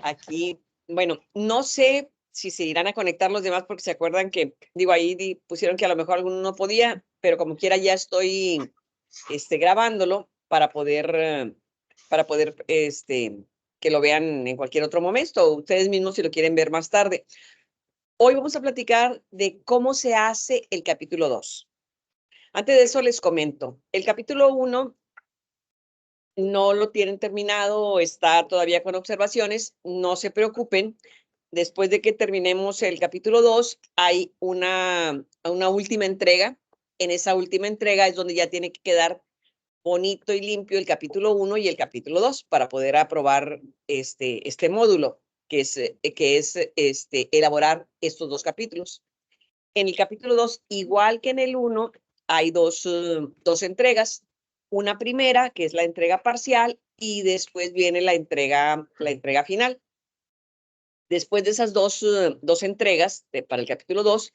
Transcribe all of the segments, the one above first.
Aquí, bueno, no sé si se irán a conectar los demás porque se acuerdan que, digo, ahí pusieron que a lo mejor alguno no podía, pero como quiera ya estoy grabándolo para poder que lo vean en cualquier otro momento, o ustedes mismos si lo quieren ver más tarde. Hoy vamos a platicar de cómo se hace el capítulo 2. Antes de eso les comento, el capítulo 1 no lo tienen terminado, está todavía con observaciones, no se preocupen. Después de que terminemos el capítulo 2, hay una última entrega. En esa última entrega es donde ya tiene que quedar bonito y limpio el capítulo 1 y el capítulo 2 para poder aprobar este módulo, que es elaborar estos dos capítulos. En el capítulo 2, igual que en el 1, hay dos entregas. Una primera, que es la entrega parcial, y después viene la entrega final. Después de esas dos entregas para el capítulo 2,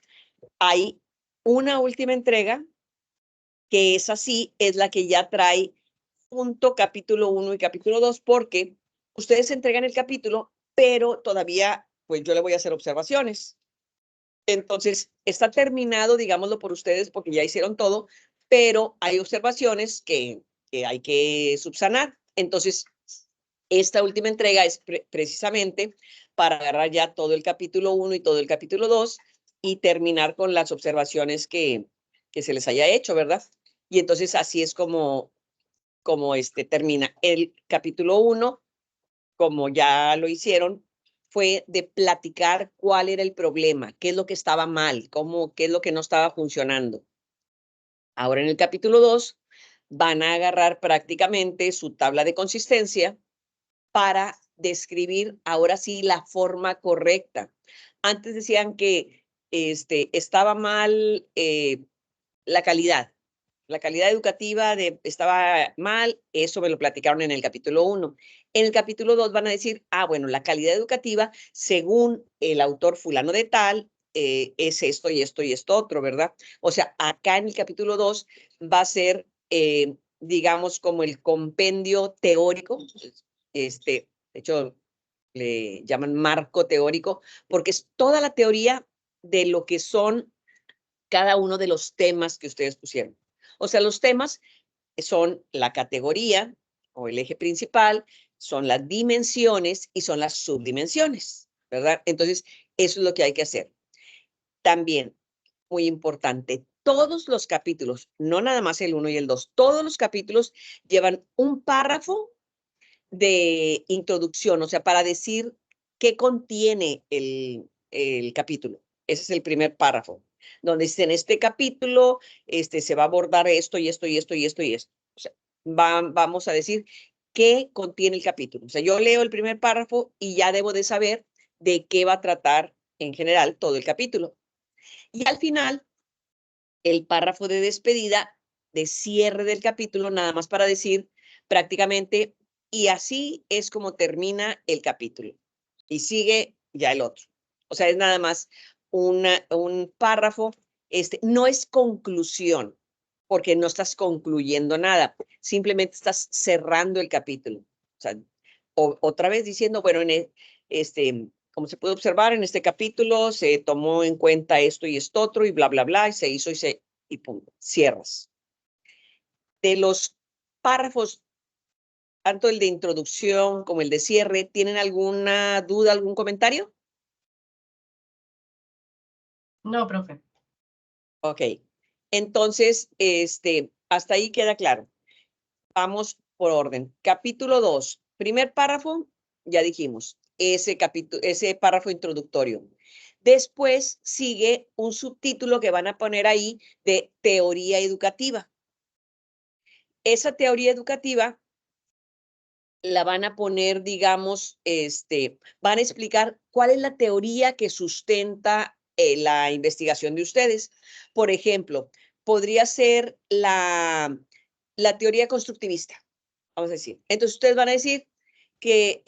hay una última entrega que es así, es la que ya trae junto capítulo 1 y capítulo 2, porque ustedes entregan el capítulo, pero todavía, pues yo le voy a hacer observaciones. Entonces, está terminado, digámoslo por ustedes, porque ya hicieron todo, pero hay observaciones que hay que subsanar. Entonces, esta última entrega es precisamente para agarrar ya todo el capítulo 1 y todo el capítulo 2 y terminar con las observaciones que se les haya hecho, ¿verdad? Y entonces así es como termina el capítulo 1, como ya lo hicieron, fue de platicar cuál era el problema, qué es lo que estaba mal, qué es lo que no estaba funcionando. Ahora en el capítulo 2 van a agarrar prácticamente su tabla de consistencia para describir ahora sí la forma correcta. Antes decían que estaba mal la calidad. La calidad educativa estaba mal, eso me lo platicaron en el capítulo 1. En el capítulo 2 van a decir, bueno, la calidad educativa, según el autor fulano de tal, es esto y esto y esto otro, ¿verdad? O sea, acá en el capítulo 2 va a ser, digamos, como el compendio teórico, de hecho, le llaman marco teórico, porque es toda la teoría de lo que son cada uno de los temas que ustedes pusieron. O sea, los temas son la categoría o el eje principal, son las dimensiones y son las subdimensiones, ¿verdad? Entonces, eso es lo que hay que hacer. También, muy importante, todos los capítulos, no nada más el 1 y el 2, todos los capítulos llevan un párrafo de introducción, o sea, para decir qué contiene el capítulo. Ese es el primer párrafo, donde dice, en este capítulo se va a abordar esto y esto y esto y esto y esto. O sea, vamos a decir qué contiene el capítulo. O sea, yo leo el primer párrafo y ya debo de saber de qué va a tratar en general todo el capítulo. Y al final, el párrafo de despedida, de cierre del capítulo, nada más para decir prácticamente, y así es como termina el capítulo. Y sigue ya el otro. O sea, es nada más un párrafo, no es conclusión, porque no estás concluyendo nada, simplemente estás cerrando el capítulo. O sea, otra vez diciendo, bueno, como se puede observar en este capítulo, se tomó en cuenta esto y esto otro y bla, bla, bla, y se hizo y punto, cierras. De los párrafos, tanto el de introducción como el de cierre, ¿tienen alguna duda, algún comentario? No, profe. Ok. Entonces, hasta ahí queda claro. Vamos por orden. Capítulo 2, primer párrafo, ya dijimos, ese párrafo introductorio. Después sigue un subtítulo que van a poner ahí de teoría educativa. Esa teoría educativa la van a poner, digamos, van a explicar cuál es la teoría que sustenta la investigación de ustedes. Por ejemplo, podría ser la teoría constructivista, vamos a decir. Entonces, ustedes van a decir que,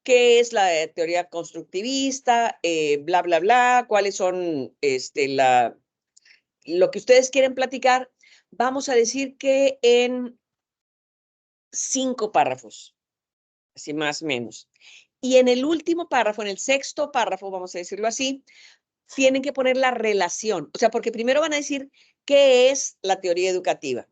qué es la teoría constructivista, bla, bla, bla, cuáles son lo que ustedes quieren platicar. Vamos a decir que en 5 párrafos, así más o menos. Y en el último párrafo, en el sexto párrafo, vamos a decirlo así, tienen que poner la relación. O sea, porque primero van a decir qué es la teoría educativa.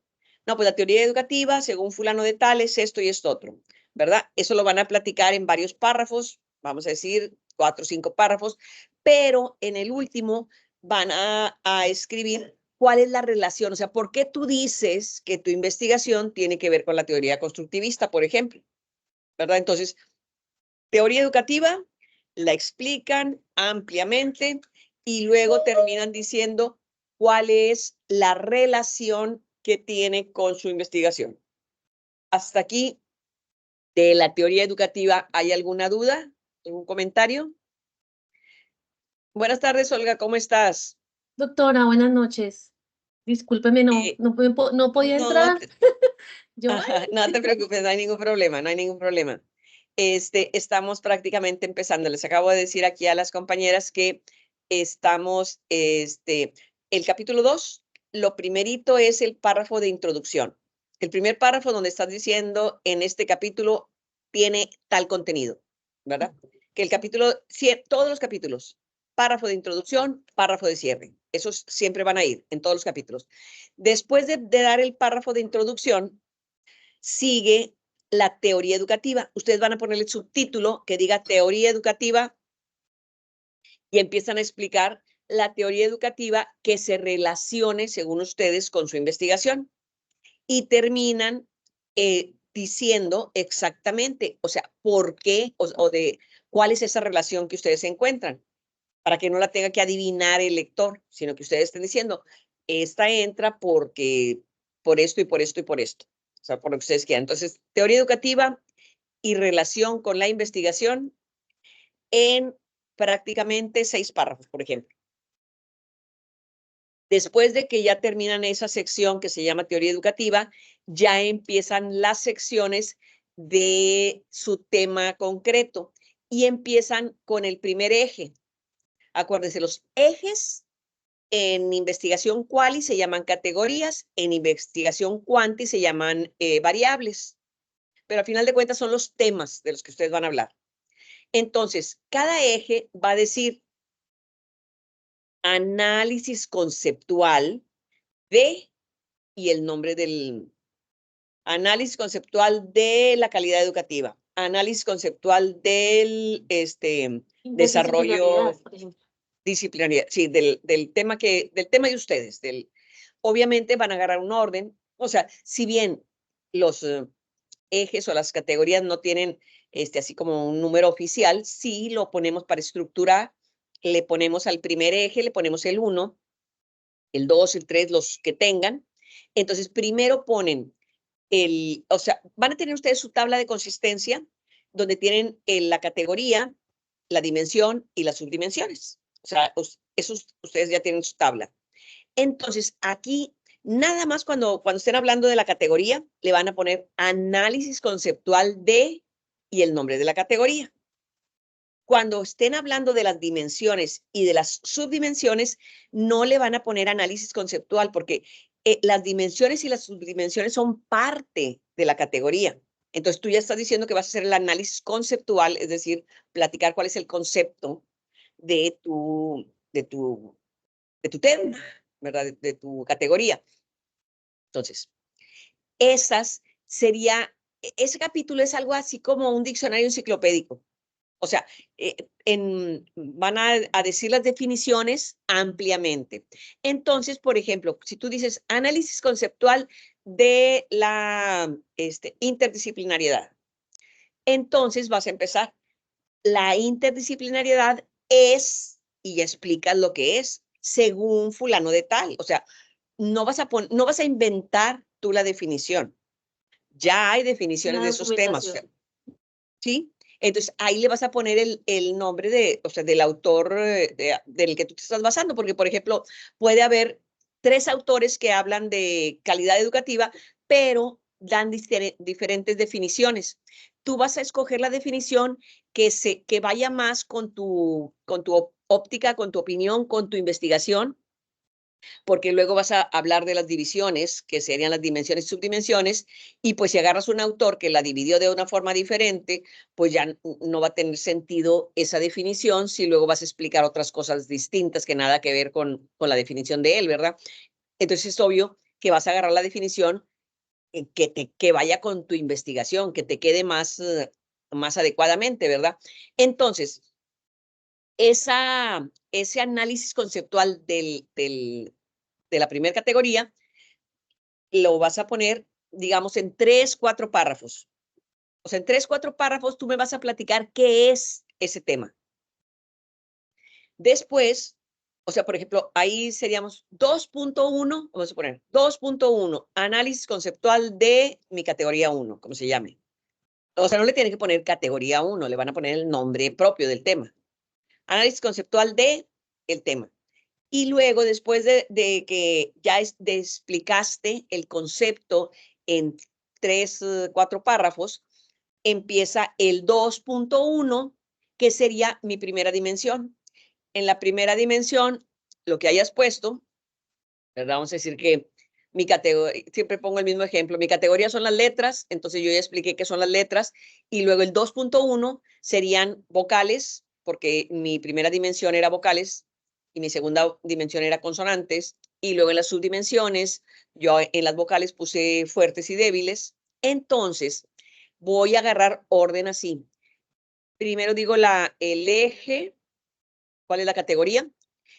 No, pues la teoría educativa, según fulano de tal, es esto y esto otro, ¿verdad? Eso lo van a platicar en varios párrafos, vamos a decir 4 o 5 párrafos, pero en el último van a escribir cuál es la relación, o sea, por qué tú dices que tu investigación tiene que ver con la teoría constructivista, por ejemplo, ¿verdad? Entonces, teoría educativa, la explican ampliamente y luego terminan diciendo cuál es la relación que tiene con su investigación. Hasta aquí de la teoría educativa, ¿hay alguna duda? ¿Algún comentario? Buenas tardes, Olga, ¿cómo estás? Doctora, buenas noches. Discúlpeme, Eh, no podía no, entrar. Yo, ay, ajá, no te preocupes, no hay ningún problema, no hay ningún problema. Estamos prácticamente empezando. Les acabo de decir aquí a las compañeras que estamos, el capítulo 2, lo primerito es el párrafo de introducción. El primer párrafo donde estás diciendo en este capítulo tiene tal contenido, ¿verdad? Que el capítulo, todos los capítulos, párrafo de introducción, párrafo de cierre. Esos siempre van a ir en todos los capítulos. Después de dar el párrafo de introducción, sigue la teoría educativa. Ustedes van a ponerle el subtítulo que diga teoría educativa y empiezan a explicar la teoría educativa que se relacione, según ustedes, con su investigación. Y terminan diciendo exactamente, o sea, por qué o de cuál es esa relación que ustedes encuentran, para que no la tenga que adivinar el lector, sino que ustedes estén diciendo, esta entra porque por esto y por esto y por esto. O sea, por lo que ustedes quieran. Entonces, teoría educativa y relación con la investigación en prácticamente 6 párrafos, por ejemplo. Después de que ya terminan esa sección que se llama teoría educativa, ya empiezan las secciones de su tema concreto y empiezan con el primer eje. Acuérdense, los ejes en investigación quali se llaman categorías, en investigación quanti se llaman variables, pero al final de cuentas son los temas de los que ustedes van a hablar. Entonces, cada eje va a decir análisis conceptual de, y el nombre del análisis conceptual de la calidad educativa, análisis conceptual del desarrollo por ejemplo. disciplinaria, sí, del tema de ustedes, obviamente van a agarrar un orden, o sea, si bien los ejes o las categorías no tienen así como un número oficial, sí lo ponemos para estructurar, le ponemos al primer eje, le ponemos el 1, el 2, el 3, los que tengan. Entonces, primero ponen o sea, van a tener ustedes su tabla de consistencia donde tienen la categoría, la dimensión y las subdimensiones. O sea, esos ustedes ya tienen su tabla. Entonces, aquí, nada más cuando estén hablando de la categoría, le van a poner análisis conceptual de y el nombre de la categoría. Cuando estén hablando de las dimensiones y de las subdimensiones, no le van a poner análisis conceptual porque las dimensiones y las subdimensiones son parte de la categoría. Entonces, tú ya estás diciendo que vas a hacer el análisis conceptual, es decir, platicar cuál es el concepto de tu tema, ¿verdad? De tu categoría. Entonces, ese capítulo es algo así como un diccionario enciclopédico. O sea, van a decir las definiciones ampliamente. Entonces, por ejemplo, si tú dices análisis conceptual de la interdisciplinariedad, entonces vas a empezar. La interdisciplinariedad es, y ya explicas lo que es, según fulano de tal. O sea, no vas a inventar tú la definición. Ya hay definiciones La de esos temas. O sea, documentación. ¿sí? Entonces, ahí le vas a poner el nombre o sea, del autor del que tú te estás basando, porque, por ejemplo, puede haber 3 autores que hablan de calidad educativa, pero dan diferentes definiciones. Tú vas a escoger la definición que vaya más con tu óptica, con tu opinión, con tu investigación, porque luego vas a hablar de las divisiones, que serían las dimensiones y subdimensiones, y pues si agarras un autor que la dividió de una forma diferente, pues ya no va a tener sentido esa definición si luego vas a explicar otras cosas distintas que nada que ver con la definición de él, ¿verdad? Entonces es obvio que vas a agarrar la definición que vaya con tu investigación, que te quede más adecuadamente, ¿verdad? Entonces, ese análisis conceptual de la primera categoría lo vas a poner, digamos, en 3, 4 párrafos. O sea, en 3, 4 párrafos tú me vas a platicar qué es ese tema. Después, o sea, por ejemplo, ahí seríamos 2.1, vamos a poner 2.1, análisis conceptual de mi categoría 1, como se llame. O sea, no le tienen que poner categoría 1, le van a poner el nombre propio del tema. Análisis conceptual de el tema. Y luego, después de que ya explicaste el concepto en 3, 4 párrafos, empieza el 2.1, que sería mi primera dimensión. En la primera dimensión, lo que hayas puesto, ¿verdad? Vamos a decir que mi categoría, siempre pongo el mismo ejemplo, mi categoría son las letras, entonces yo ya expliqué qué son las letras, y luego el 2.1 serían vocales, porque mi primera dimensión era vocales, y mi segunda dimensión era consonantes, y luego en las subdimensiones, yo en las vocales puse fuertes y débiles, entonces voy a agarrar orden así. Primero digo el eje, ¿cuál es la categoría?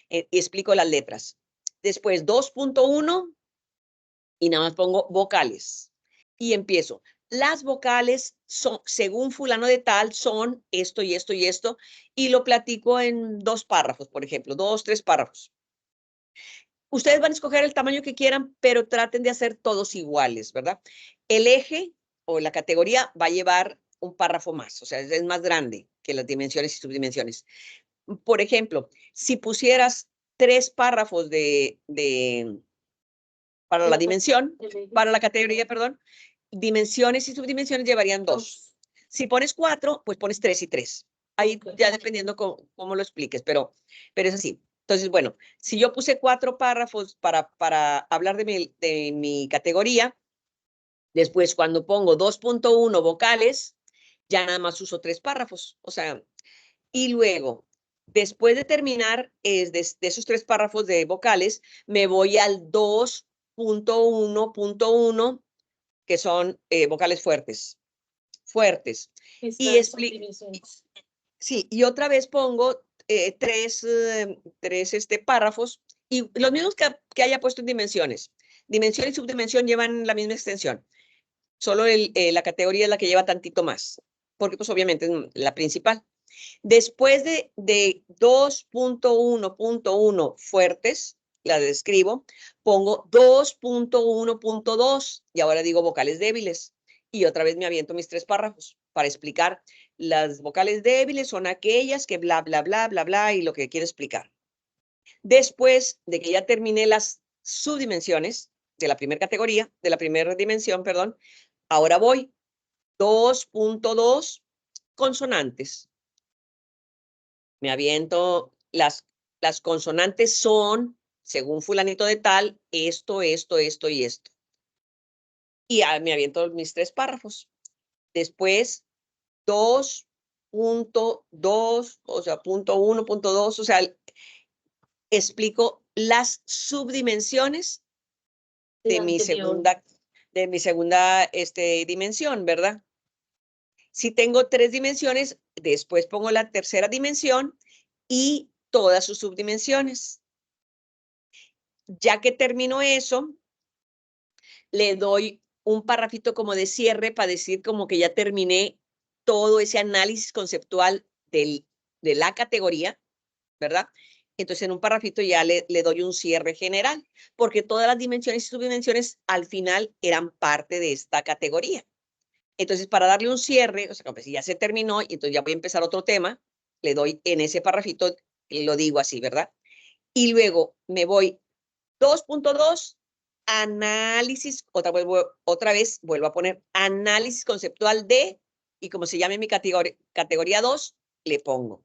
Y explico las letras. Después 2.1 y nada más pongo vocales. Y empiezo. Las vocales son, según fulano de tal, son esto y esto y esto, y lo platico en 2 párrafos, por ejemplo, 2, 3 párrafos. Ustedes van a escoger el tamaño que quieran, pero traten de hacer todos iguales, ¿verdad? El eje o la categoría va a llevar un párrafo más, o sea, es más grande que las dimensiones y subdimensiones. Por ejemplo, si pusieras 3 párrafos para la dimensión, para la categoría, perdón, dimensiones y subdimensiones llevarían 2. Si pones 4, pues pones 3 y 3. Ahí ya dependiendo cómo lo expliques, pero es así. Entonces, bueno, si yo puse 4 párrafos para hablar de mi categoría, después cuando pongo 2.1 vocales, ya nada más uso 3 párrafos. O sea, y luego, después de terminar de esos 3 párrafos de vocales, me voy al 2.1.1, que son vocales fuertes. Fuertes. Y sí, y otra vez pongo 3 párrafos, y los mismos que haya puesto en dimensiones. Dimensión y subdimensión llevan la misma extensión. Solo la categoría es la que lleva tantito más, porque pues obviamente es la principal. Después de 2.1.1 fuertes, la describo, pongo 2.1.2 y ahora digo vocales débiles. Y otra vez me aviento mis 3 párrafos para explicar. Las vocales débiles son aquellas que bla, bla, bla, bla, bla y lo que quiero explicar. Después de que ya terminé las subdimensiones de la primera categoría, de la primera dimensión, perdón, ahora voy 2.2 consonantes. Me aviento, las consonantes son, según fulanito de tal, esto, esto, esto y esto. Y me aviento mis 3 párrafos. Después, 2.2, o sea, punto 1, punto 2, o sea, explico las subdimensiones de mi segunda dimensión, ¿verdad? Si tengo 3 dimensiones, después pongo la tercera dimensión y todas sus subdimensiones. Ya que termino eso, le doy un parrafito como de cierre para decir como que ya terminé todo ese análisis conceptual de la categoría, ¿verdad? Entonces en un parrafito ya le doy un cierre general, porque todas las dimensiones y subdimensiones al final eran parte de esta categoría. Entonces, para darle un cierre, o sea, pues ya se terminó y entonces ya voy a empezar otro tema, le doy en ese parrafito, lo digo así, ¿verdad? Y luego me voy 2.2, análisis, otra vez vuelvo a poner análisis conceptual de, y como se llame mi categoría 2, le pongo.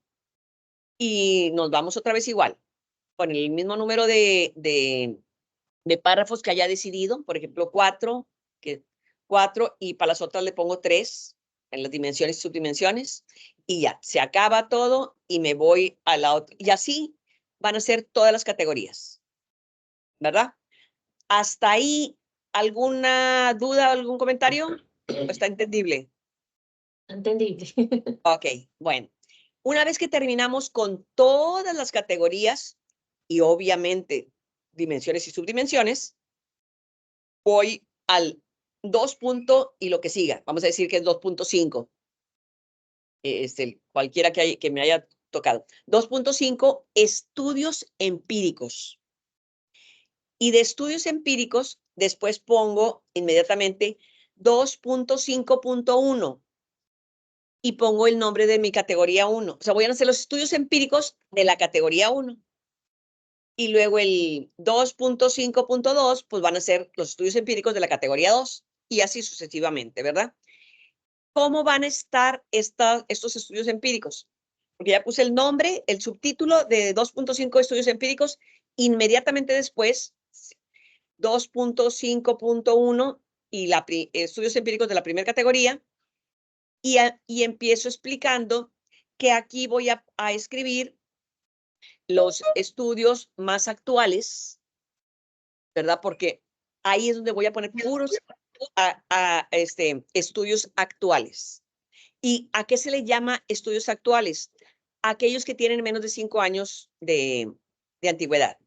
Y nos vamos otra vez igual. con el mismo número de párrafos que haya decidido, por ejemplo, 4, y para las otras le pongo 3 en las dimensiones y subdimensiones, y ya, se acaba todo y me voy a la otra. Y así van a ser todas las categorías, ¿verdad? ¿Hasta ahí alguna duda, algún comentario? ¿O está entendible? Entendible. Ok, bueno. Una vez que terminamos con todas las categorías y obviamente dimensiones y subdimensiones, voy al 2 y lo que siga. Vamos a decir que es 2.5. Cualquiera que me haya tocado. 2.5, estudios empíricos. Y de estudios empíricos, después pongo inmediatamente 2.5.1 y pongo el nombre de mi categoría 1. O sea, voy a hacer los estudios empíricos de la categoría 1. Y luego el 2.5.2, pues van a ser los estudios empíricos de la categoría 2 y así sucesivamente, ¿verdad? ¿Cómo van a estar estos estudios empíricos? Porque ya puse el nombre, el subtítulo de 2.5 estudios empíricos, inmediatamente después 2.5.1 y estudios empíricos de la primera categoría y empiezo explicando que aquí voy a escribir los estudios más actuales, ¿verdad? Porque ahí es donde voy a poner puros estudios actuales. ¿Y a qué se le llama estudios actuales? Aquellos que tienen menos de 5 años de antigüedad.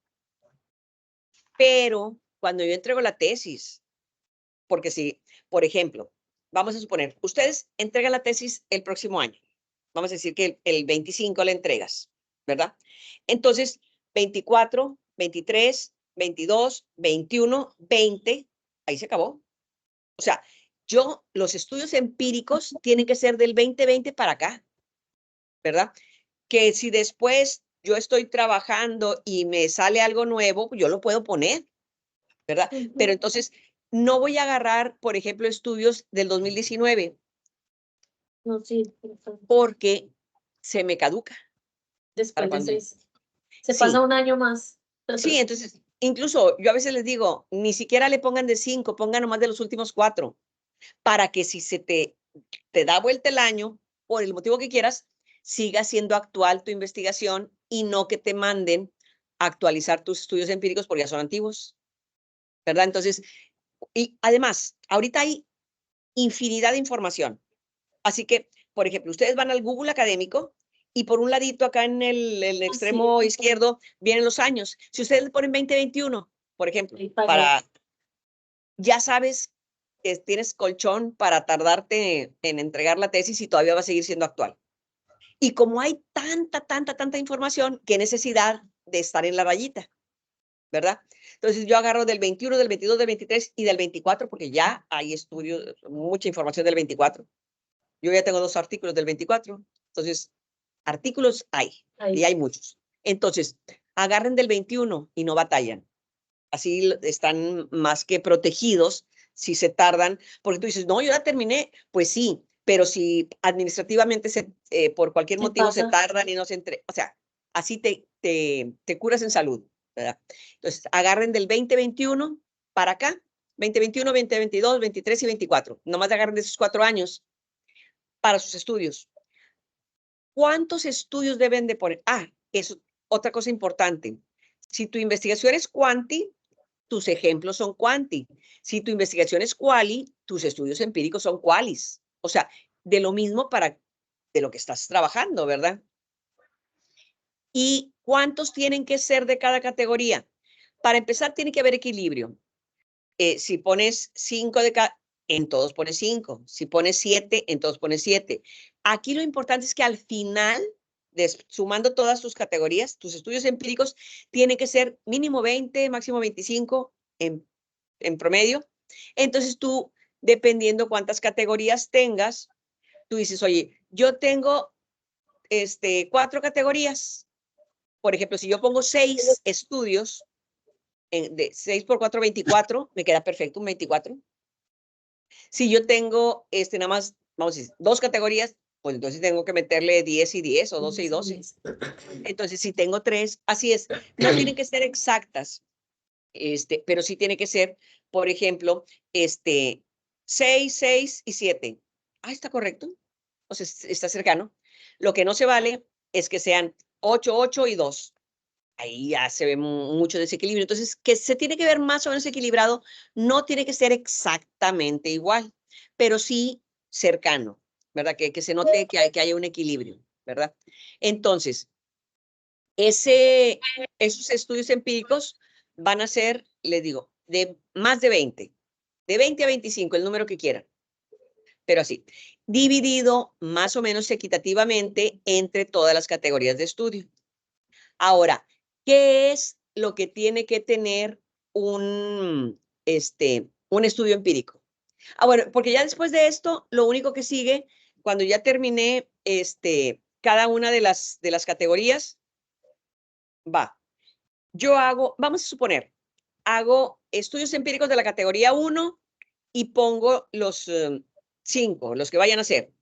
Pero cuando yo entrego la tesis, porque si, por ejemplo, vamos a suponer, ustedes entregan la tesis el próximo año. Vamos a decir que el 25 la entregas, ¿verdad? Entonces, 24, 23, 22, 21, 20, ahí se acabó. O sea, los estudios empíricos tienen que ser del 2020 para acá, ¿verdad? Que si después yo estoy trabajando y me sale algo nuevo, yo lo puedo poner, ¿verdad? Pero entonces no voy a agarrar, por ejemplo, estudios del 2019 No, sí. porque se me caduca. Después de Cuando... 6. Se pasa Sí, un año más. sí, entonces, incluso yo a veces les digo, ni siquiera le pongan de 5, pongan nomás de los últimos 4, para que si se te da vuelta el año, por el motivo que quieras, siga siendo actual tu investigación y no que te manden a actualizar tus estudios empíricos porque ya son antiguos, ¿verdad? Entonces, y además, ahorita hay infinidad de información. Así que, por ejemplo, ustedes van al Google académico y por un ladito acá en el extremo izquierdo vienen los años. Si ustedes le ponen 2021, por ejemplo, ya sabes que tienes colchón para tardarte en entregar la tesis y todavía va a seguir siendo actual. Y como hay tanta información, qué necesidad de estar en la rayita, ¿verdad? Entonces yo agarro del 21, del 22, del 23 y del 24 porque ya hay estudios, mucha información del 24. Yo ya tengo 2 artículos del 24, entonces artículos hay y hay muchos. Entonces, agarren del 21 y no batallan. Así están más que protegidos si se tardan, porque tú dices, no, yo ya terminé, pues sí, pero si administrativamente por cualquier motivo se tardan y no se o sea, así te curas en salud, ¿verdad? Entonces, agarren del 2021 para acá, 2021, 2022, 23 y 24, nomás agarren de esos 4 años para sus estudios. ¿Cuántos estudios deben de poner? Eso, otra cosa importante. Si tu investigación es cuanti, tus ejemplos son quanti. Si tu investigación es quali, tus estudios empíricos son qualis. O sea, de lo mismo de lo que estás trabajando, ¿verdad? ¿Y cuántos tienen que ser de cada categoría? Para empezar, tiene que haber equilibrio. Si pones 5 de cada, en todos pones 5. Si pones 7, en todos pones 7. Aquí lo importante es que al final, sumando todas tus categorías, tus estudios empíricos tienen que ser mínimo 20, máximo 25 en promedio. Entonces tú, dependiendo cuántas categorías tengas, tú dices, oye, yo tengo 4 categorías. Por ejemplo, si yo pongo 6 estudios, de 6 por 4, 24, me queda perfecto un 24. Si yo tengo nada más, vamos a decir, 2 categorías, pues entonces tengo que meterle 10 y 10 o 12 y 12. Entonces, si tengo 3, así es. No tienen que ser exactas, pero sí tiene que ser, por ejemplo, 6, 6 y 7. Ah, está correcto. O sea, está cercano. Lo que no se vale es que sean 8, 8 y 2. Ahí ya se ve mucho desequilibrio. Entonces, que se tiene que ver más o menos equilibrado, no tiene que ser exactamente igual, pero sí cercano, ¿verdad? Que se note que haya un equilibrio, ¿verdad? Entonces, esos estudios empíricos van a ser, les digo, de más de 20 a 25, el número que quieran, pero así, dividido más o menos equitativamente entre todas las categorías de estudio. Ahora, ¿qué es lo que tiene que tener un estudio empírico? Ah, bueno, porque ya después de esto, lo único que sigue, cuando ya terminé cada una de las categorías, yo hago, vamos a suponer, hago estudios empíricos de la categoría 1 y pongo los 5, los que vayan a hacer.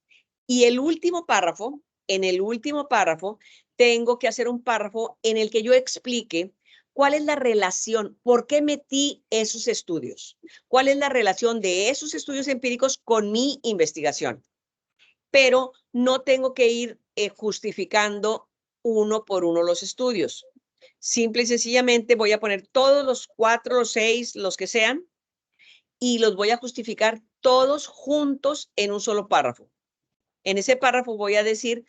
Y el último párrafo, en el último párrafo, tengo que hacer un párrafo en el que yo explique cuál es la relación, por qué metí esos estudios, cuál es la relación de esos estudios empíricos con mi investigación. Pero no tengo que ir justificando uno por uno los estudios. Simple y sencillamente voy a poner todos los 4, los 6, los que sean, y los voy a justificar todos juntos en un solo párrafo. En ese párrafo voy a decir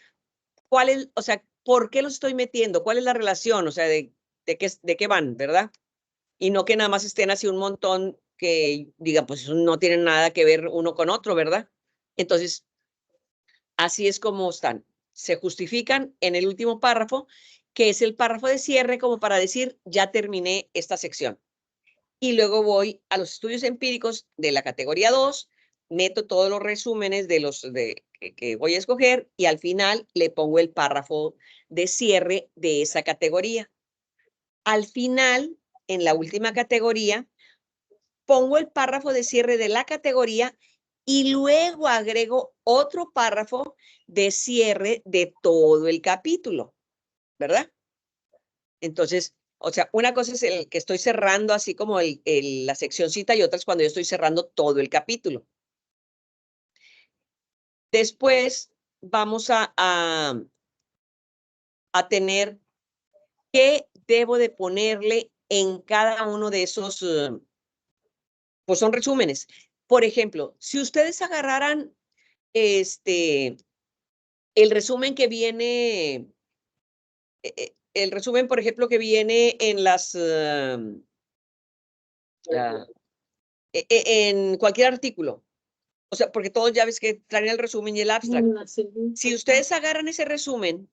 cuál es, o sea, por qué los estoy metiendo, cuál es la relación, o sea, de qué van, ¿verdad? Y no que nada más estén así un montón que digan, pues eso no tiene nada que ver uno con otro, ¿verdad? Entonces, así es como están. Se justifican en el último párrafo, que es el párrafo de cierre, como para decir, ya terminé esta sección. Y luego voy a los estudios empíricos de la categoría 2, meto todos los resúmenes de los que voy a escoger y al final le pongo el párrafo de cierre de esa categoría. Al final, en la última categoría, pongo el párrafo de cierre de la categoría y luego agrego otro párrafo de cierre de todo el capítulo, ¿verdad? Entonces, o sea, una cosa es el que estoy cerrando así como la seccioncita y otra es cuando yo estoy cerrando todo el capítulo. Después vamos a tener qué debo de ponerle en cada uno de esos, pues son resúmenes. Por ejemplo, si ustedes agarraran el resumen que viene, el resumen, por ejemplo, que viene en en cualquier artículo, o sea, porque todos ya ves que traen el resumen y el abstract. Si ustedes agarran ese resumen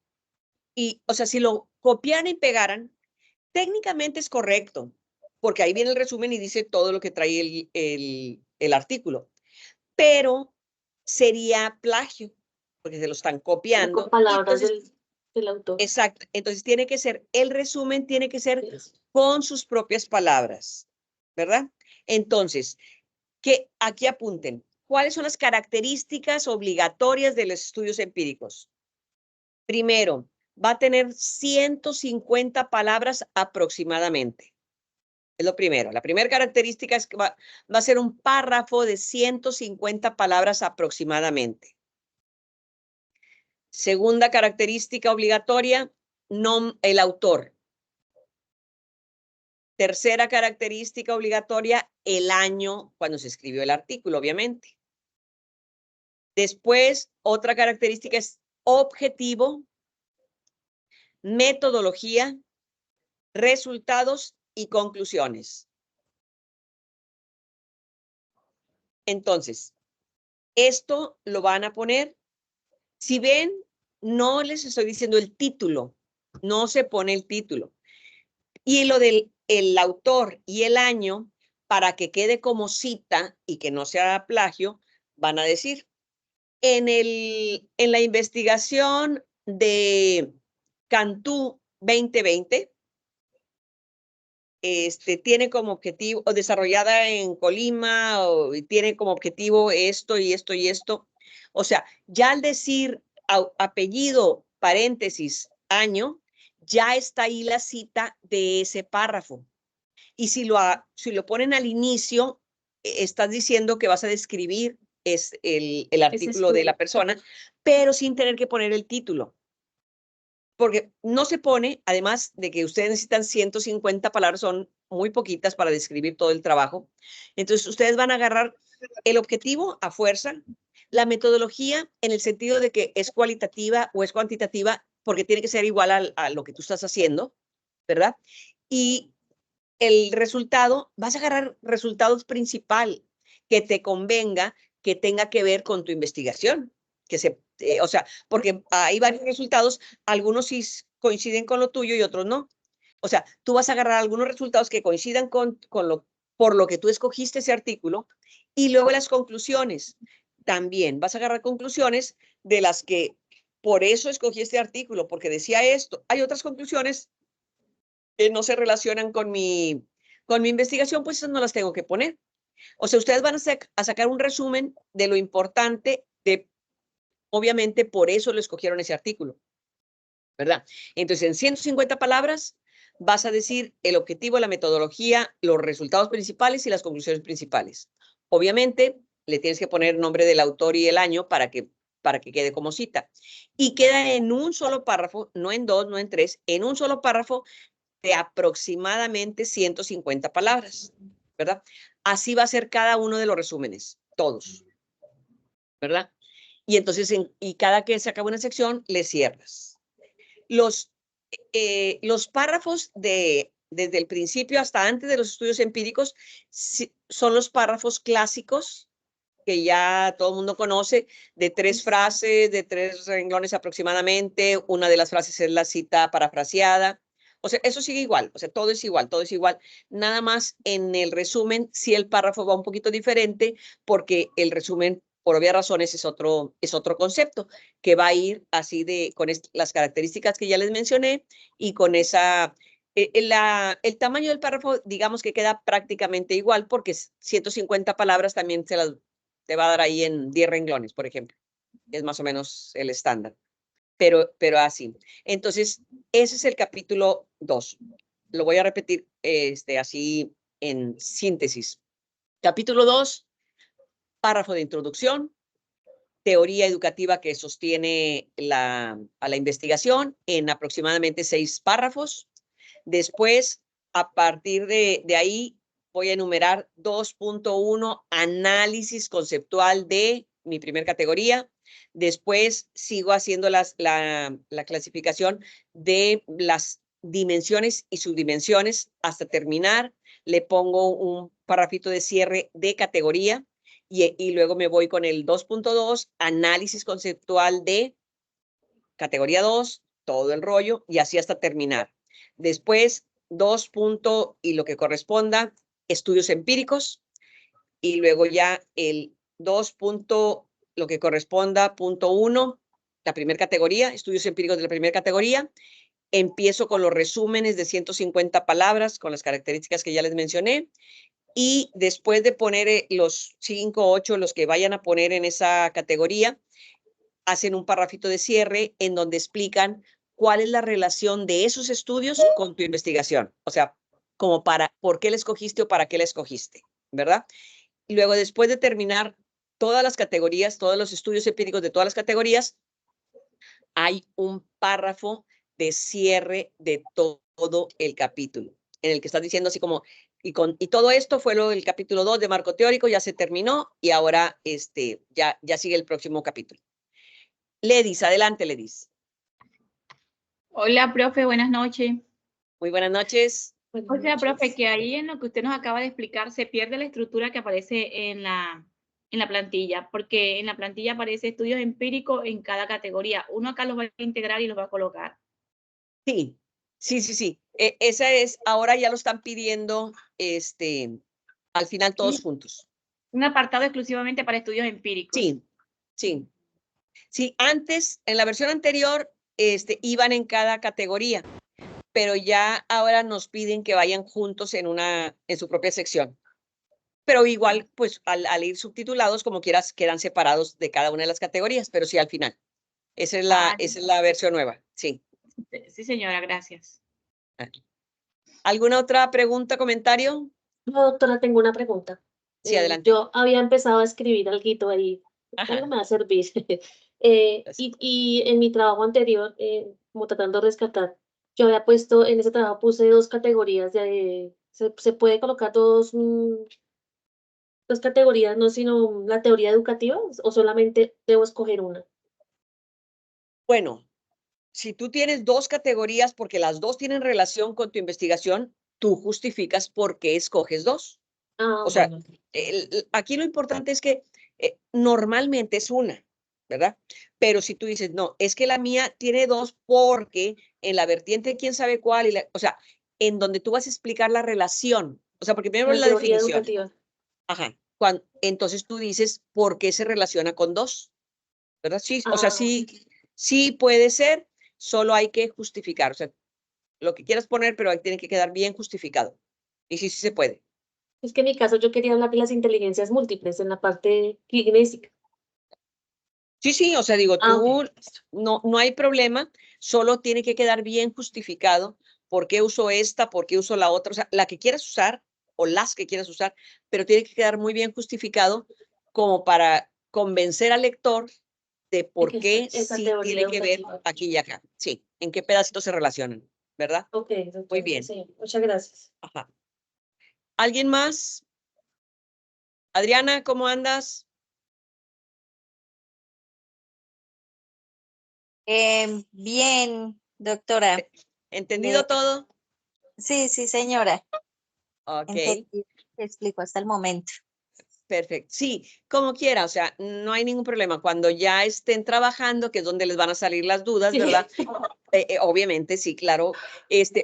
y, o sea, si lo copiaran y pegaran, técnicamente es correcto, porque ahí viene el resumen y dice todo lo que trae el artículo, pero sería plagio, porque se lo están copiando. Con palabras del autor. Exacto, entonces tiene que ser, el resumen tiene que ser con sus propias palabras, ¿verdad? Entonces, que aquí apunten, ¿cuáles son las características obligatorias de los estudios empíricos? Primero, va a tener 150 palabras aproximadamente. Es lo primero. La primera característica es que va a ser un párrafo de 150 palabras aproximadamente. Segunda característica obligatoria, el autor. Tercera característica obligatoria, el año cuando se escribió el artículo, obviamente. Después, otra característica es objetivo, metodología, resultados y conclusiones. Entonces, esto lo van a poner, si ven, no les estoy diciendo el título, no se pone el título. Y lo del autor y el año, para que quede como cita y que no sea plagio, van a decir, en la investigación de Cantú 2020, tiene como objetivo, o desarrollada en Colima, o tiene como objetivo esto y esto y esto. O sea, ya al decir apellido, paréntesis, año, ya está ahí la cita de ese párrafo. Y si lo ponen al inicio, estás diciendo que vas a describir el artículo de la persona, pero sin tener que poner el título. Porque no se pone, además de que ustedes necesitan 150 palabras, son muy poquitas para describir todo el trabajo. Entonces, ustedes van a agarrar el objetivo a fuerza, la metodología en el sentido de que es cualitativa o es cuantitativa, porque tiene que ser igual a lo que tú estás haciendo, ¿verdad? Y el resultado, vas a agarrar resultados principal que te convenga, que tenga que ver con tu investigación, o sea, porque hay varios resultados, algunos sí coinciden con lo tuyo y otros no. O sea, tú vas a agarrar algunos resultados que coincidan por lo que tú escogiste ese artículo, y luego las conclusiones. También vas a agarrar conclusiones de las que por eso escogí este artículo, porque decía esto. Hay otras conclusiones que no se relacionan con mi investigación, pues esas no las tengo que poner. O sea, ustedes van a sacar un resumen de lo importante obviamente, por eso lo escogieron ese artículo, ¿verdad? Entonces, en 150 palabras vas a decir el objetivo, la metodología, los resultados principales y las conclusiones principales. Obviamente, le tienes que poner el nombre del autor y el año para que quede como cita. Y queda en un solo párrafo, no en dos, no en tres, en un solo párrafo de aproximadamente 150 palabras, ¿verdad? Así va a ser cada uno de los resúmenes, todos, ¿verdad? Y entonces, y cada que se acaba una sección, le cierras. Los párrafos desde el principio hasta antes de los estudios empíricos son los párrafos clásicos que ya todo el mundo conoce, de 3 frases, de 3 renglones aproximadamente. Una de las frases es la cita parafraseada. O sea, eso sigue igual, o sea, todo es igual, todo es igual. Nada más en el resumen, sí el párrafo va un poquito diferente, porque el resumen, por obvias razones, es otro concepto, que va a ir así con las características que ya les mencioné, y con esa, el tamaño del párrafo, digamos que queda prácticamente igual, porque 150 palabras también te va a dar ahí en 10 renglones, por ejemplo. Es más o menos el estándar. Pero así. Entonces, ese es el capítulo 2. Lo voy a repetir así en síntesis. Capítulo 2, párrafo de introducción, teoría educativa que sostiene a la investigación en aproximadamente 6 párrafos. Después, a partir de ahí, voy a enumerar 2.1, análisis conceptual de mi primer categoría. Después sigo haciendo la clasificación de las dimensiones y subdimensiones hasta terminar. Le pongo un parrafito de cierre de categoría, y luego me voy con el 2.2, análisis conceptual de categoría 2, todo el rollo, y así hasta terminar. Después, 2 y lo que corresponda, estudios empíricos, y luego ya el 2 lo que corresponda, punto 1, la primera categoría, estudios empíricos de la primera categoría. Empiezo con los resúmenes de 150 palabras, con las características que ya les mencioné, y después de poner los 5 o 8, los que vayan a poner en esa categoría, hacen un parrafito de cierre en donde explican cuál es la relación de esos estudios con tu investigación. O sea, como por qué la escogiste o para qué la escogiste, ¿verdad? Y luego, después de terminar todas las categorías, todos los estudios empíricos de todas las categorías, hay un párrafo de cierre de todo el capítulo, en el que estás diciendo así como, y todo esto fue el capítulo 2 de marco teórico, ya se terminó, y ahora ya sigue el próximo capítulo. Ledis, adelante, Ledis. Hola, profe, buenas noches. Muy buenas noches. O sea, profe, que ahí en lo que usted nos acaba de explicar se pierde la estructura que aparece en la plantilla, porque en la plantilla aparece estudios empíricos en cada categoría. Uno acá los va a integrar y los va a colocar. Sí. Esa es, ahora ya lo están pidiendo, al final todos juntos. Un apartado exclusivamente para estudios empíricos. Sí. Sí, antes, en la versión anterior, iban en cada categoría, pero ya ahora nos piden que vayan juntos en su propia sección. pero igual, pues al ir subtitulados, como quieras, quedan separados de cada una de las categorías, pero sí al final. Esa es la versión nueva, sí. Sí, señora, gracias. ¿Alguna otra pregunta, comentario? No, doctora, tengo una pregunta. Sí, adelante. Yo había empezado a escribir alguito ahí, Ajá. algo me va a servir. Pues, Y en mi trabajo anterior, como tratando de rescatar, yo había puesto, en ese trabajo puse dos categorías se puede colocar dos categorías, no sino la teoría educativa, o solamente debo escoger una. bueno, si tú tienes dos categorías porque las dos tienen relación con tu investigación, tú justificas por qué escoges dos. Ah, O sea, bueno. aquí lo importante es que normalmente es una, ¿verdad? Pero si tú dices, no, es que la mía tiene dos porque en la vertiente quién sabe cuál, o sea, en donde tú vas a explicar la relación, o sea, porque primero La la teoría definición, educativa. ajá, entonces tú dices por qué se relaciona con dos, ¿verdad? Sí, o sea, Ah, sí puede ser, solo hay que justificar, o sea, lo que quieras poner, pero ahí tiene que quedar bien justificado. Y sí se puede. es que en mi caso yo quería hablar de las inteligencias múltiples en la parte clínica. Sí, o sea, digo, Ah, ok. tú no hay problema, solo tiene que quedar bien justificado por qué uso esta, por qué uso la otra, o sea, la que quieras usar o las que quieras usar, pero tiene que quedar muy bien justificado como para convencer al lector de De por que qué esa sí teoría tiene que ver educativa. aquí y acá, sí, en qué pedacitos se relacionan, ¿verdad? Ok, Muy doctora. bien, Sí, muchas gracias. ajá. ¿Alguien más? Adriana, ¿cómo andas? Bien, doctora. ¿Entendido todo? Sí, sí, señora. Ok. Entendí. Te explico hasta el momento. Perfecto. Sí, como quiera, o sea, no hay ningún problema. Cuando ya estén trabajando, que es donde les van a salir las dudas, ¿verdad? Sí. Obviamente, sí, claro.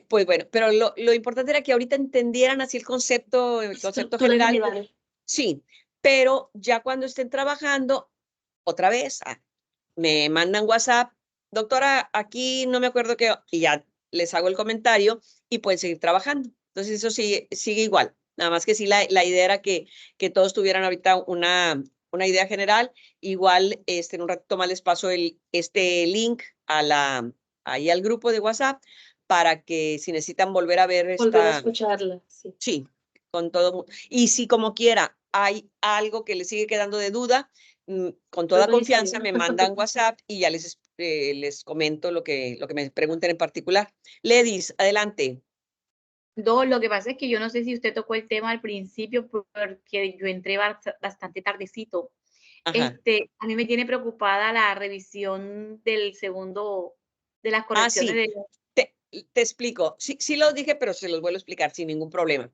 Pues bueno, pero lo importante era que ahorita entendieran así el concepto Estructura general. general. Sí, pero ya cuando estén trabajando, otra vez, me mandan WhatsApp, doctora, aquí no me acuerdo qué, y ya les hago el comentario y pueden seguir trabajando. Entonces, eso sí, sigue igual. Nada más que sí, la idea era que todos tuvieran ahorita una idea general. Igual, en un ratito más les paso este link ahí al grupo de WhatsApp para que si necesitan volver a ver Volver a escucharla. Sí. sí, con todo. Y si como quiera hay algo que les sigue quedando de duda, con toda Vuelvo y confianza salgo. me mandan WhatsApp y ya les comento lo que me pregunten en particular. Ledis, adelante. Dos, lo que pasa es que yo no sé si usted tocó el tema al principio porque yo entré bastante tardecito. Ajá. A mí me tiene preocupada la revisión del segundo, de las correcciones Sí, de... te explico. Sí lo dije, pero se los vuelvo a explicar sin ningún problema.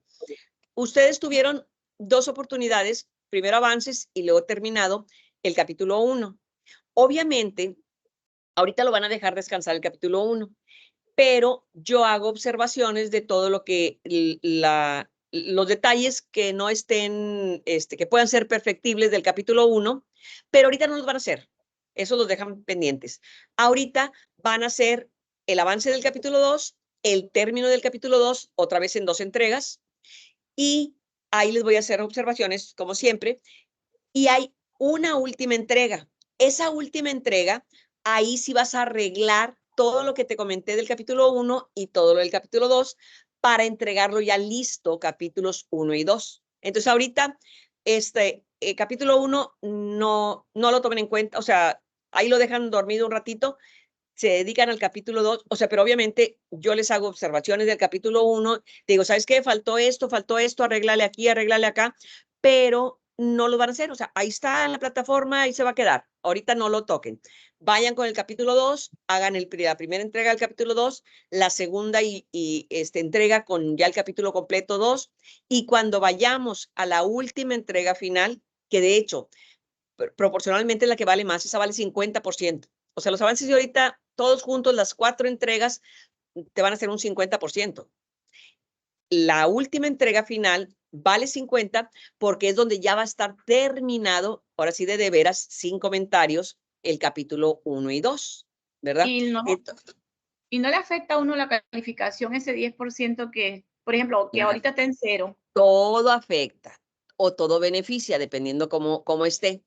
Ustedes tuvieron dos oportunidades, primero avances y luego terminado el capítulo 1. Obviamente, ahorita lo van a dejar descansar el capítulo 1, pero yo hago observaciones de todo lo que los detalles que no estén, que puedan ser perfectibles del capítulo 1, pero ahorita no los van a hacer. Eso los dejan pendientes. Ahorita van a hacer el avance del capítulo 2, el término del capítulo 2, otra vez en dos entregas, y ahí les voy a hacer observaciones, como siempre, y hay una última entrega. Esa última entrega, ahí sí vas a arreglar todo lo que te comenté del capítulo 1 y todo lo del capítulo 2 para entregarlo ya listo, capítulos 1 y 2. Entonces, ahorita, capítulo 1 no lo tomen en cuenta, o sea, ahí lo dejan dormido un ratito, se dedican al capítulo 2, o sea, pero obviamente yo les hago observaciones del capítulo 1, digo, ¿sabes qué? Faltó esto, arréglale aquí, arréglale acá, pero no lo van a hacer, o sea, ahí está en la plataforma, ahí se va a quedar, ahorita no lo toquen. Vayan con el capítulo 2, hagan la primera entrega del capítulo 2, la segunda y entrega con ya el capítulo completo 2, y cuando vayamos a la última entrega final, que de hecho, proporcionalmente la que vale más, esa vale 50%. O sea, los avances de ahorita, todos juntos, las 4 entregas, te van a hacer un 50%. La última entrega final vale 50 porque es donde ya va a estar terminado, ahora sí de veras, sin comentarios, el capítulo 1 y 2, ¿verdad? Y no le afecta a uno la calificación, ese 10% que, por ejemplo, que Claro. ahorita está en 0. Todo afecta. o todo beneficia, dependiendo cómo esté.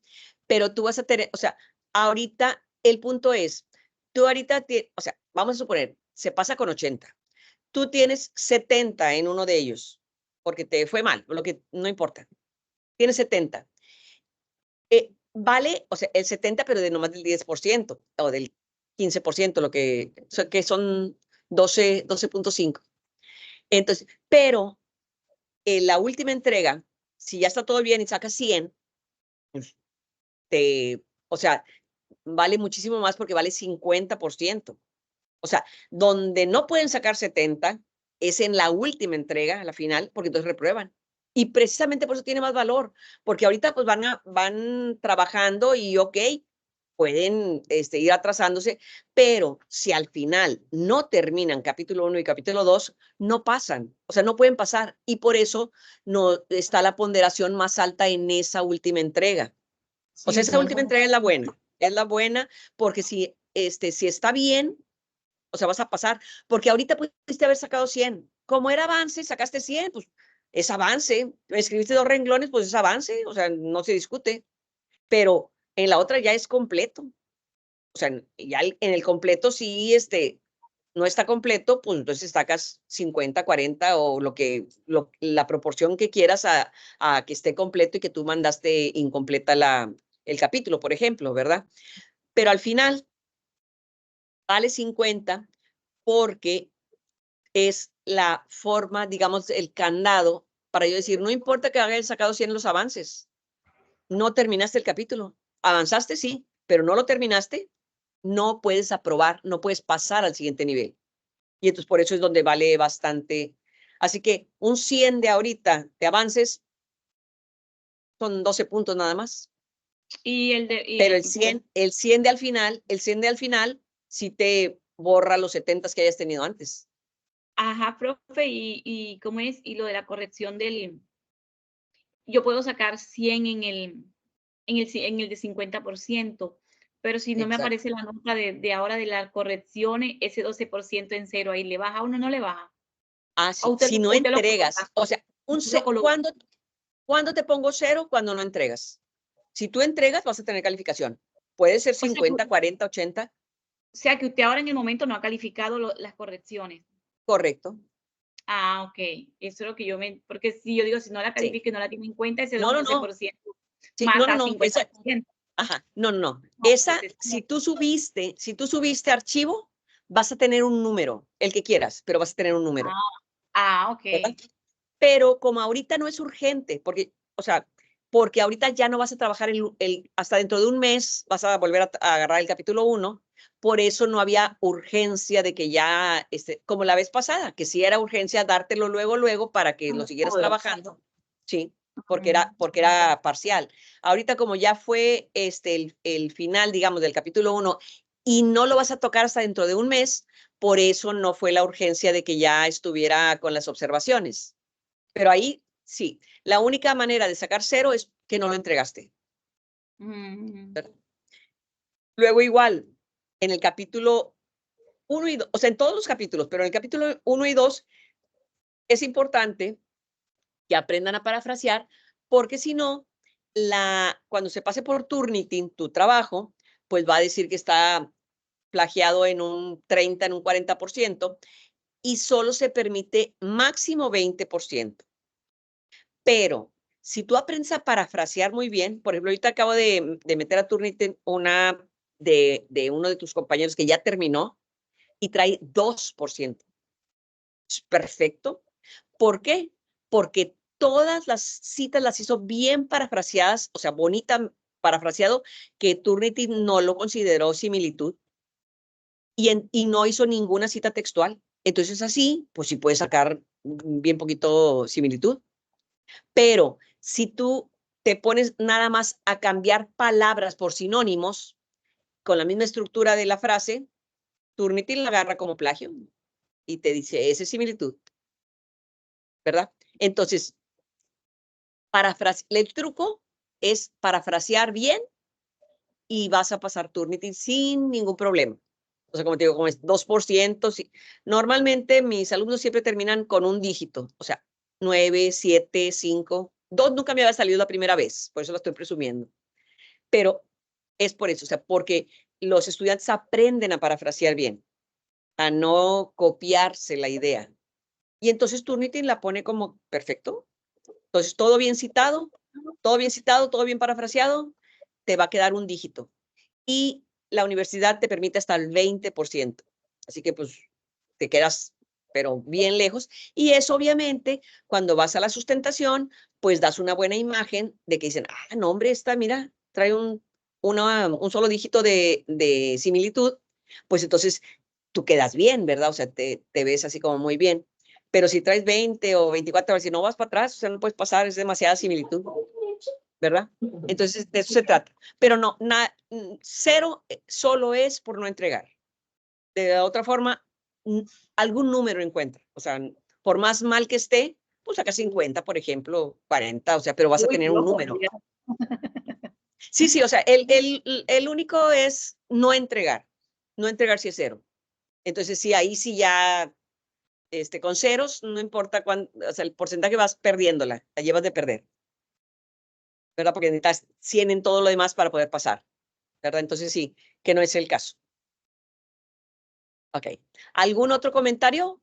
Pero tú vas a tener, o sea, ahorita el punto es, tú ahorita, o sea, vamos a suponer, se pasa con 80. Tú tienes 70 en uno de ellos, porque te fue mal, lo que no importa. Tienes 70. Vale, o sea, el 70, pero de nomás del 10% o del 15%, lo que son 12.5. Entonces, pero en la última entrega, si ya está todo bien y sacas 100, pues, o sea, vale muchísimo más porque vale 50%. O sea, donde no pueden sacar 70 es en la última entrega, a la final, porque entonces reprueban. Y precisamente por eso tiene más valor, porque ahorita pues van trabajando y ok, pueden ir atrasándose, pero si al final no terminan capítulo 1 y capítulo 2, no pasan, o sea, no pueden pasar. Y por eso no está la ponderación más alta en esa última entrega. O sea, esa última entrega es la buena porque si está bien, o sea, vas a pasar, porque ahorita pudiste haber sacado 100. Como era avance, sacaste 100, pues es avance. Escribiste 2 renglones, pues es avance, o sea, no se discute. Pero en la otra ya es completo. O sea, ya en el completo sí, no está completo, pues entonces sacas 50, 40 o la proporción que quieras a que esté completo y que tú mandaste incompleta el capítulo, por ejemplo, ¿verdad? Pero al final vale 50 porque es la forma, digamos, el candado para yo decir, no importa que hayan sacado 100 los avances, no terminaste el capítulo. Avanzaste, sí, pero no lo terminaste, no puedes aprobar, no puedes pasar al siguiente nivel. Y entonces por eso es donde vale bastante. Así que un 100 de ahorita de avances son 12 puntos nada más. Pero el 100 de al final, sí te borra los 70 que hayas tenido antes. Ajá, profe, y ¿cómo es? Y lo de la corrección yo puedo sacar 100 en el de 50%, pero si no me Exacto. aparece la nota de ahora de las correcciones, ese 12% en cero, ¿ahí le baja o no le baja? Ah, ¿O sí. usted Si no usted lo entregas, coloca? o sea, Usted lo coloca. ¿cuándo te pongo 0? Cuando no entregas. Si tú entregas, vas a tener calificación. Puede ser 50, 40, 80. O sea, que usted ahora en el momento no ha calificado las correcciones. Correcto. Ah, ok. Eso es lo que porque si yo digo, si no la califico y no la tiene en cuenta, ese No, no, 12% sí, mata no. 50%. Ajá, no. No, Esa, entonces, si tú subiste archivo, vas a tener un número, el que quieras, pero vas a tener un número. ok. ¿Verdad? Pero como ahorita no es urgente, porque ahorita ya no vas a trabajar hasta dentro de un mes vas a volver a agarrar el capítulo 1, por eso no había urgencia de que ya, como la vez pasada, que sí era urgencia dártelo luego para que lo siguieras trabajando, sí, porque era parcial. Ahorita como ya fue el final, digamos, del capítulo 1 y no lo vas a tocar hasta dentro de un mes, por eso no fue la urgencia de que ya estuviera con las observaciones. Pero ahí sí, la única manera de sacar 0 es que no lo entregaste. Luego igual, en el capítulo 1 y 2, o sea, en todos los capítulos, pero en el capítulo 1 y 2 es importante que aprendan a parafrasear, porque si no, cuando se pase por Turnitin, tu trabajo, pues va a decir que está plagiado en un 30, en un 40%, y solo se permite máximo 20%. Pero si tú aprendes a parafrasear muy bien, por ejemplo, ahorita acabo de meter a Turnitin una de uno de tus compañeros que ya terminó y trae 2%. Es perfecto. ¿Por qué? Porque todas las citas las hizo bien parafraseadas, o sea, bonita parafraseado, que Turnitin no lo consideró similitud y no hizo ninguna cita textual. Entonces así, pues sí puedes sacar bien poquito similitud. Pero si tú te pones nada más a cambiar palabras por sinónimos con la misma estructura de la frase, Turnitin la agarra como plagio y te dice, esa es similitud, ¿verdad? Entonces, el truco es parafrasear bien y vas a pasar Turnitin sin ningún problema. O sea, como te digo, como es 2%, sí. Normalmente mis alumnos siempre terminan con un dígito, o sea, 9, 7, 5, 2 nunca me había salido la primera vez, por eso lo estoy presumiendo. Pero es por eso, o sea, porque los estudiantes aprenden a parafrasear bien, a no copiarse la idea. Y entonces Turnitin la pone como perfecto. Entonces, todo bien citado, todo bien parafraseado, te va a quedar un dígito. Y la universidad te permite hasta el 20%. Así que, pues, te quedas, pero bien lejos. Y eso, obviamente, cuando vas a la sustentación, pues das una buena imagen de que dicen, ah, no, hombre, esta, mira, trae un solo dígito de similitud. Pues entonces tú quedas bien, ¿verdad? O sea, te ves así como muy bien. Pero si traes 20 o 24 horas, si no vas para atrás, o sea, no puedes pasar, es demasiada similitud, ¿verdad? Entonces, de eso se trata. Pero no, cero solo es por no entregar. De otra forma, algún número encuentra. O sea, por más mal que esté, pues saca 50, por ejemplo, 40, o sea, pero vas a tener un número. Sí, sí, o sea, el único es no entregar si es cero. Entonces, sí, ahí sí ya, con ceros, no importa cuánto, o sea, el porcentaje vas perdiéndola, la llevas de perder, ¿verdad? Porque necesitas 100 en todo lo demás para poder pasar, ¿verdad? Entonces, sí, que no es el caso. Ok. ¿Algún otro comentario?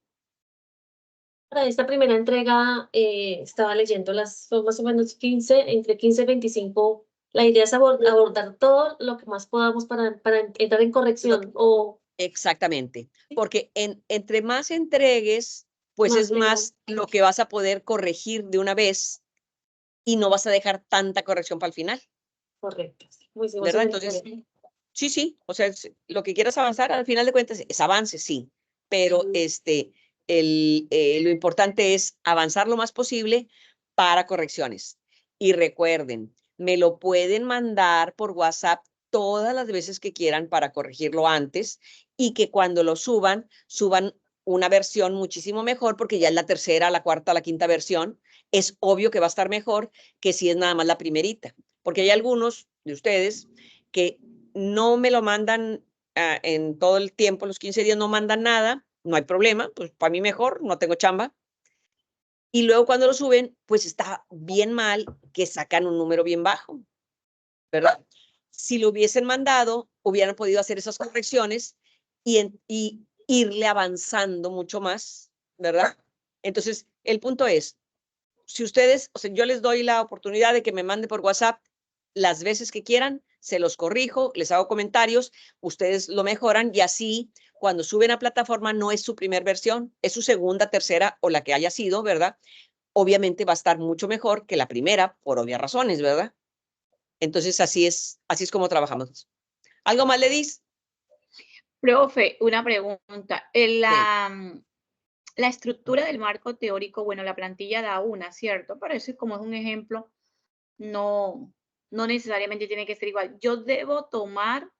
Para esta primera entrega, estaba leyendo son más o menos 15, entre 15 y 25. La idea es abordar todo lo que más podamos para entrar en corrección o Exactamente, porque entre más entregues, pues Más es más lo que vas a poder corregir de una vez y no vas a dejar tanta corrección para el final, correcto. Muy bien, ¿verdad? Entonces, sí, sí, o sea, lo que quieras avanzar, al final de cuentas, es avance, sí, pero lo importante es avanzar lo más posible para correcciones. Y recuerden, me lo pueden mandar por WhatsApp todas las veces que quieran para corregirlo antes y que cuando lo suban una versión muchísimo mejor porque ya es la tercera, la cuarta, la quinta versión. Es obvio que va a estar mejor que si es nada más la primerita, porque hay algunos de ustedes que no me lo mandan en todo el tiempo, los 15 días no mandan nada, no hay problema, pues para mí mejor, no tengo chamba. Y luego cuando lo suben, pues está bien mal que sacan un número bien bajo, ¿verdad? Si lo hubiesen mandado, hubieran podido hacer esas correcciones y irle avanzando mucho más, ¿verdad? Entonces, el punto es, si ustedes, o sea, yo les doy la oportunidad de que me mande por WhatsApp las veces que quieran, se los corrijo, les hago comentarios, ustedes lo mejoran y así cuando suben a plataforma no es su primer versión, es su segunda, tercera o la que haya sido, ¿verdad? Obviamente va a estar mucho mejor que la primera por obvias razones, ¿verdad? Entonces así es como trabajamos. ¿Algo más le dices? Profe, una pregunta. La estructura del marco teórico, bueno, la plantilla da una, ¿cierto? Pero eso como es un ejemplo, no necesariamente tiene que ser igual. Yo debo tomar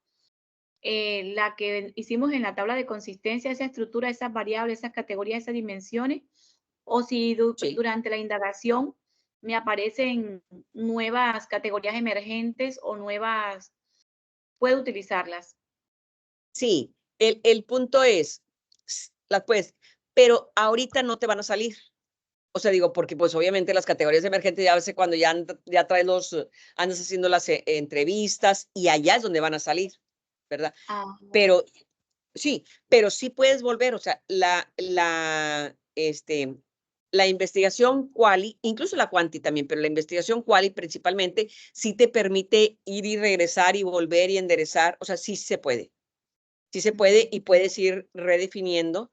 la que hicimos en la tabla de consistencia, esa estructura, esas variables, esas categorías, esas dimensiones, o si Sí. durante la indagación me aparecen nuevas categorías emergentes o nuevas, puedo utilizarlas. Sí, el punto es, las puedes, pero ahorita no te van a salir. O sea, digo, porque pues obviamente las categorías emergentes ya a veces cuando ya traes andas haciendo las entrevistas y allá es donde van a salir, ¿verdad? Pero sí, pero sí puedes volver, o sea, la investigación quali, incluso la quanti también, pero la investigación quali principalmente sí te permite ir y regresar y volver y enderezar, o sea, sí se puede. Sí se puede y puedes ir redefiniendo,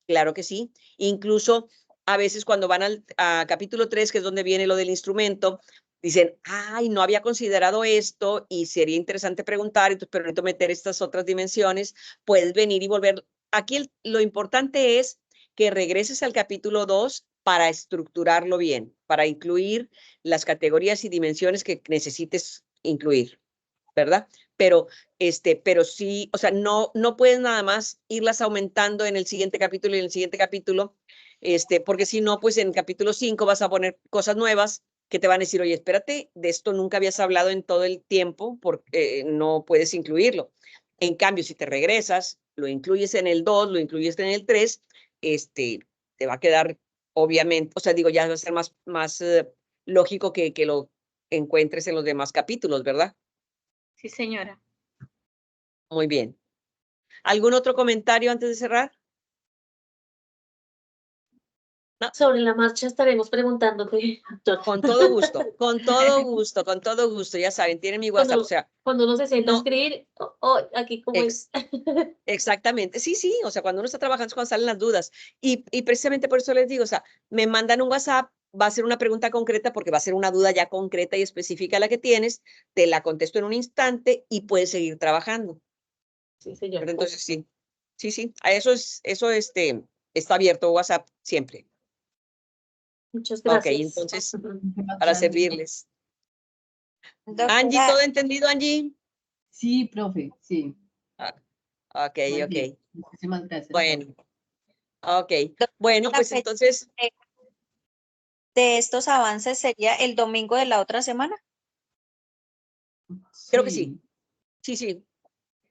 claro que sí. Incluso a veces cuando van a capítulo 3, que es donde viene lo del instrumento, dicen, ay, no había considerado esto y sería interesante preguntar, entonces, pero necesito meter estas otras dimensiones, puedes venir y volver. Aquí lo importante es que regreses al capítulo 2 para estructurarlo bien, para incluir las categorías y dimensiones que necesites incluir, ¿verdad? Pero sí, o sea, no puedes nada más irlas aumentando en el siguiente capítulo y en el siguiente capítulo, porque si no, pues en el capítulo 5 vas a poner cosas nuevas que te van a decir, oye, espérate, de esto nunca habías hablado en todo el tiempo porque no puedes incluirlo. En cambio, si te regresas, lo incluyes en el 2, lo incluyes en el 3, te va a quedar, obviamente, o sea, digo, ya va a ser más lógico que lo encuentres en los demás capítulos, ¿verdad? Sí, señora. Muy bien. ¿Algún otro comentario antes de cerrar? Sobre la marcha estaremos preguntándote, doctora. Con todo gusto, con todo gusto, con todo gusto. Ya saben, tienen mi WhatsApp. O sea, Cuando uno se sienta a no, escribir, aquí como es. exactamente. Sí, sí. O sea, cuando uno está trabajando es cuando salen las dudas. Y precisamente por eso les digo, o sea, me mandan un WhatsApp, va a ser una pregunta concreta porque va a ser una duda ya concreta y específica la que tienes, te la contesto en un instante y puedes seguir trabajando. Sí, señor. Pero entonces sí, sí, sí. A eso está abierto WhatsApp siempre. Muchas Ok, gracias. entonces, Muchísimas para gracias. servirles. Angie, Doctora, ¿todo entendido, Angie? Sí, profe, sí. Ah, ok, Muy ok. bien. Muchísimas gracias. Bueno, ok. doctora, Bueno, la pues fecha entonces, de estos avances sería el domingo de la otra semana. creo que sí. Sí, sí.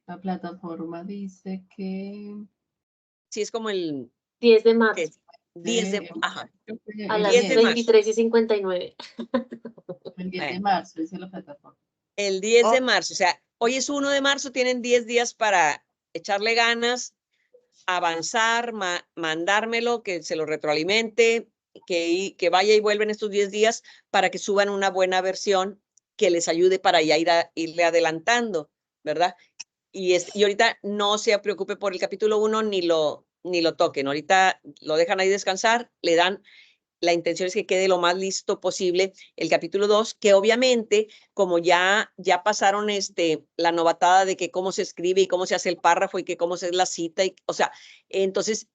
La plataforma dice que Sí, es como el 10 de marzo, ¿qué? 10 de, ajá, a el las 10 de marzo. 23:59. El 10 de Bueno, marzo, dice la plataforma. el 10 de Oh, marzo, o sea, hoy es 1 de marzo, tienen 10 días para echarle ganas, avanzar, mandármelo, que se lo retroalimente, que vaya y vuelva en estos 10 días para que suban una buena versión que les ayude para ya irle adelantando, ¿verdad? Y ahorita no se preocupe por el capítulo 1 ni lo toquen. Ahorita lo dejan ahí descansar, le dan, la intención es que quede lo más listo posible el capítulo 2, que obviamente, como ya pasaron la novatada de que cómo se escribe y cómo se hace el párrafo y que cómo se es la cita, o sea, entonces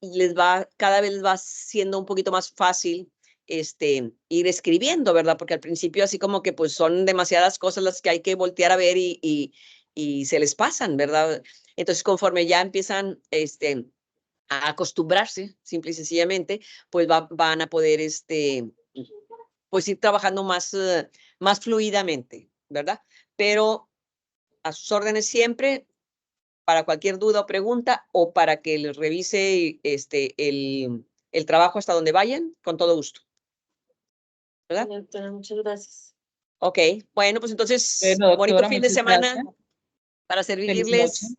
cada vez va siendo un poquito más fácil ir escribiendo, ¿verdad? Porque al principio así como que pues son demasiadas cosas las que hay que voltear a ver y se les pasan, ¿verdad? Entonces conforme ya empiezan a acostumbrarse, simple y sencillamente, pues van a poder pues ir trabajando más fluidamente, ¿verdad? Pero a sus órdenes siempre, para cualquier duda o pregunta o para que les revise el trabajo hasta donde vayan, con todo gusto, ¿verdad? Doctora, muchas gracias. Ok, bueno, pues entonces, Bueno, bonito doctora, fin de muchas semana gracias. para Feliz noche. servirles.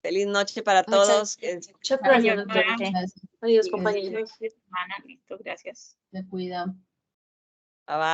Feliz noche para Muchas todos. Muchas gracias, Señora, doctora. Gracias. Adiós, Sí, compañeros. semana, listo, gracias. Se cuida.